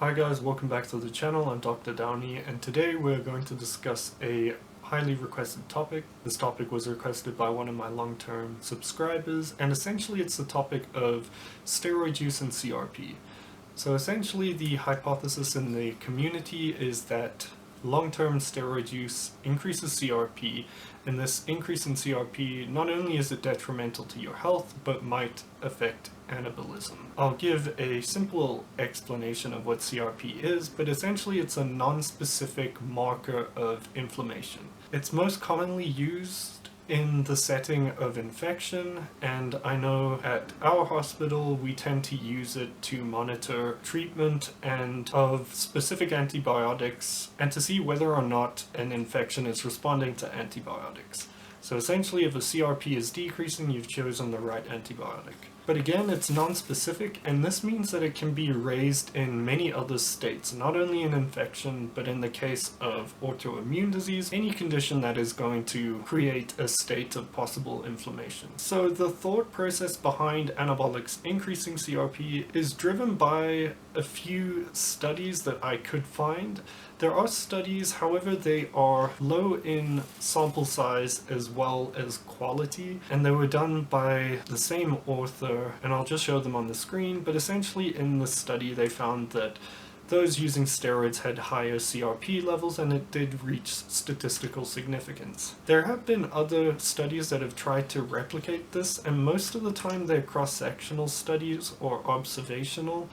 Hi guys, welcome back to the channel. I'm Dr. Downey, and today we're going to discuss a highly requested topic. This topic was requested by one of my long-term subscribers, and essentially it's the topic of steroid use and CRP. So essentially the hypothesis in the community is that long-term steroid use increases CRP, and this increase in CRP not only is it detrimental to your health, but might affect anabolism. I'll give a simple explanation of what CRP is, but essentially it's a non-specific marker of inflammation. It's most commonly used in the setting of infection, and I know at our hospital we tend to use it to monitor treatment and of specific antibiotics and to see whether or not an infection is responding to antibiotics. So essentially, if a CRP is decreasing, you've chosen the right antibiotic. But again, it's non-specific, and this means that it can be raised in many other states, not only in infection, but in the case of autoimmune disease, any condition that is going to create a state of possible inflammation. So the thought process behind anabolics increasing CRP is driven by a few studies that I could find. There are studies, however, they are low in sample size as well as quality, and they were done by the same author, and I'll just show them on the screen, but essentially in the study they found that those using steroids had higher CRP levels, and it did reach statistical significance. There have been other studies that have tried to replicate this, and most of the time they're cross-sectional studies or observational,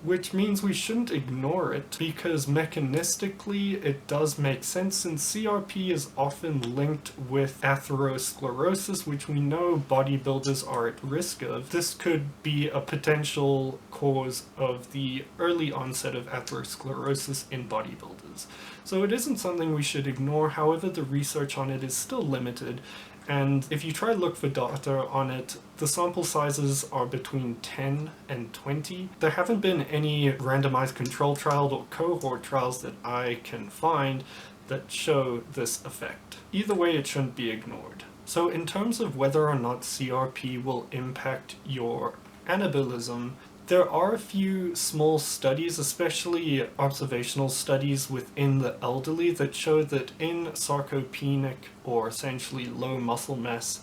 which means we shouldn't ignore it because mechanistically it does make sense, since CRP is often linked with atherosclerosis, which we know bodybuilders are at risk of. This could be a potential cause of the early onset of atherosclerosis in bodybuilders. So it isn't something we should ignore, however the research on it is still limited. And if you try to look for data on it, the sample sizes are between 10 and 20. There haven't been any randomized control trials or cohort trials that I can find that show this effect. Either way, it shouldn't be ignored. So in terms of whether or not CRP will impact your anabolism, there are a few small studies, especially observational studies within the elderly, that show that in sarcopenic, or essentially low muscle mass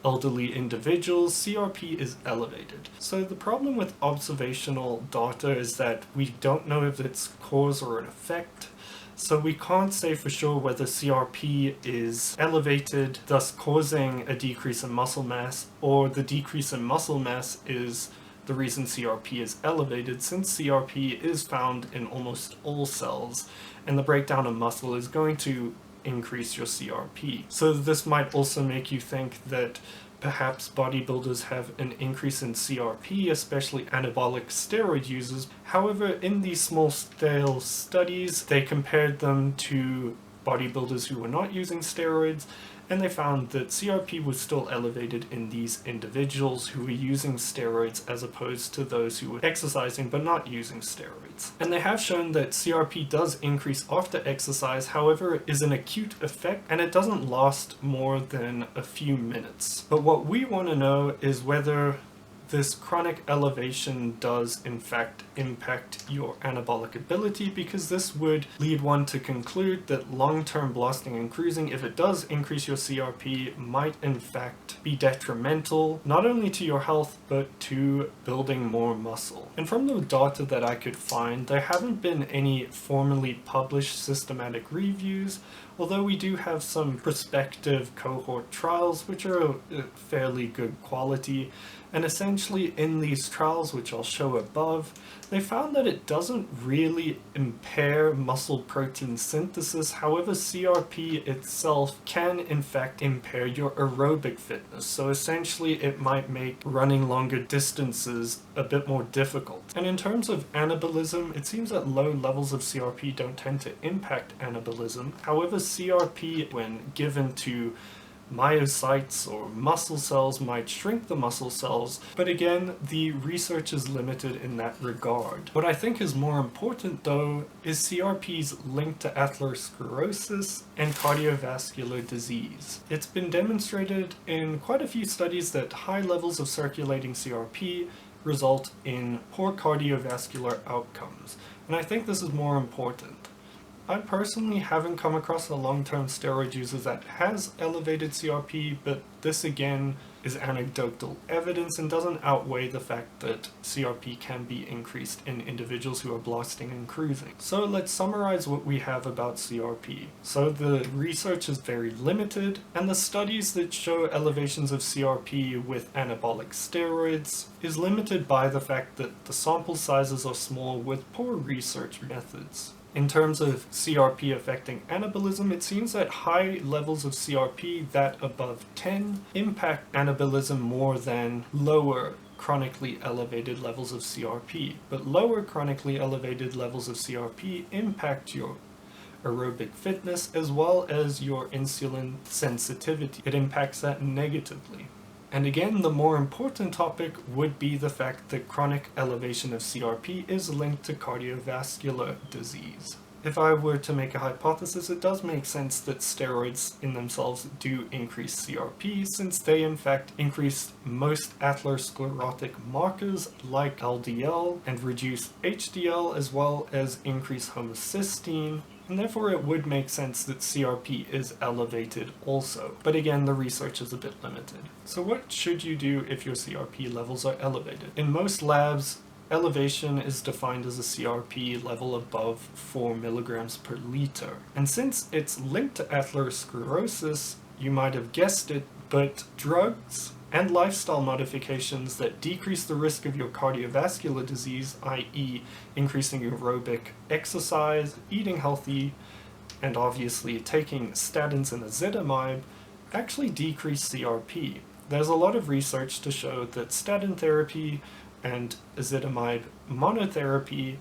elderly individuals, CRP is elevated. So the problem with observational data is that we don't know if it's cause or an effect. So we can't say for sure whether CRP is elevated, thus causing a decrease in muscle mass, or the decrease in muscle mass is the reason CRP is elevated, since CRP is found in almost all cells, and the breakdown of muscle is going to increase your CRP. So this might also make you think that perhaps bodybuilders have an increase in CRP, especially anabolic steroid users. However, in these small-scale studies, they compared them to bodybuilders who were not using steroids, and they found that CRP was still elevated in these individuals who were using steroids as opposed to those who were exercising but not using steroids. And they have shown that CRP does increase after exercise, however it is an acute effect and it doesn't last more than a few minutes. But what we want to know is whether this chronic elevation does in fact impact your anabolic ability, because this would lead one to conclude that long-term blasting and cruising, if it does increase your CRP, might in fact be detrimental not only to your health but to building more muscle. And from the data that I could find, there haven't been any formally published systematic reviews, although we do have some prospective cohort trials which are fairly good quality. And essentially in these trials, which I'll show above, they found that it doesn't really impair muscle protein synthesis. However, CRP itself can in fact impair your aerobic fitness. So essentially it might make running longer distances a bit more difficult. And in terms of anabolism, it seems that low levels of CRP don't tend to impact anabolism. However, CRP, when given to myocytes or muscle cells, might shrink the muscle cells, but again, the research is limited in that regard. What I think is more important though is CRP's link to atherosclerosis and cardiovascular disease. It's been demonstrated in quite a few studies that high levels of circulating CRP result in poor cardiovascular outcomes. And I think this is more important. I personally haven't come across a long-term steroid user that has elevated CRP, but this again is anecdotal evidence and doesn't outweigh the fact that CRP can be increased in individuals who are blasting and cruising. So let's summarize what we have about CRP. So the research is very limited, and the studies that show elevations of CRP with anabolic steroids is limited by the fact that the sample sizes are small with poor research methods. In terms of CRP affecting anabolism, it seems that high levels of CRP, that above 10, impact anabolism more than lower chronically elevated levels of CRP. But lower chronically elevated levels of CRP impact your aerobic fitness as well as your insulin sensitivity. It impacts that negatively. And again, the more important topic would be the fact that chronic elevation of CRP is linked to cardiovascular disease. If I were to make a hypothesis, it does make sense that steroids in themselves do increase CRP, since they in fact increase most atherosclerotic markers like LDL and reduce HDL, as well as increase homocysteine. And therefore it would make sense that CRP is elevated also. But again, the research is a bit limited. So what should you do if your CRP levels are elevated? In most labs, elevation is defined as a CRP level above 4 milligrams per liter. And since it's linked to atherosclerosis, you might have guessed it, but drugs and lifestyle modifications that decrease the risk of your cardiovascular disease, i.e. increasing aerobic exercise, eating healthy, and obviously taking statins and ezetimibe, actually decrease CRP. There's a lot of research to show that statin therapy and ezetimibe monotherapy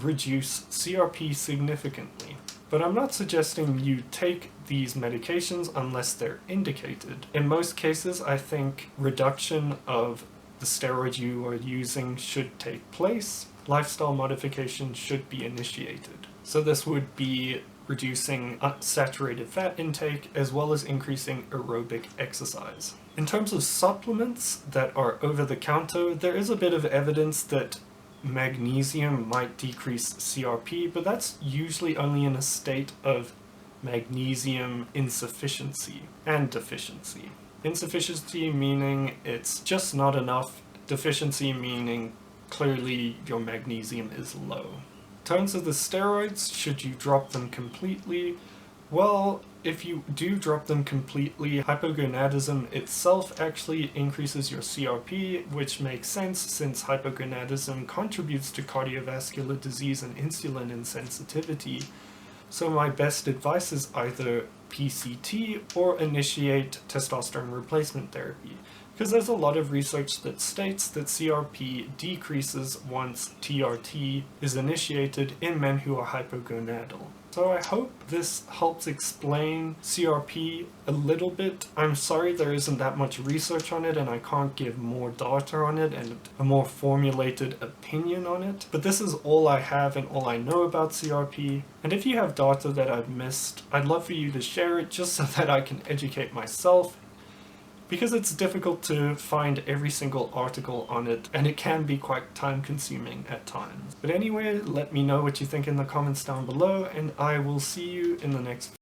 reduce CRP significantly. But I'm not suggesting you take these medications unless they're indicated. In most cases, I think reduction of the steroid you are using should take place. Lifestyle modification should be initiated. So this would be reducing saturated fat intake as well as increasing aerobic exercise. In terms of supplements that are over the counter, there is a bit of evidence that magnesium might decrease CRP, but that's usually only in a state of magnesium insufficiency and deficiency. Insufficiency meaning it's just not enough, deficiency meaning clearly your magnesium is low. In terms of the steroids, should you drop them completely? Well, if you do drop them completely, hypogonadism itself actually increases your CRP, which makes sense since hypogonadism contributes to cardiovascular disease and insulin insensitivity. So my best advice is either PCT or initiate testosterone replacement therapy, because there's a lot of research that states that CRP decreases once TRT is initiated in men who are hypogonadal. So I hope this helps explain CRP a little bit. I'm sorry there isn't that much research on it and I can't give more data on it and a more formulated opinion on it. But this is all I have and all I know about CRP. And if you have data that I've missed, I'd love for you to share it just so that I can educate myself, because it's difficult to find every single article on it, and it can be quite time-consuming at times. But anyway, let me know what you think in the comments down below, and I will see you in the next video.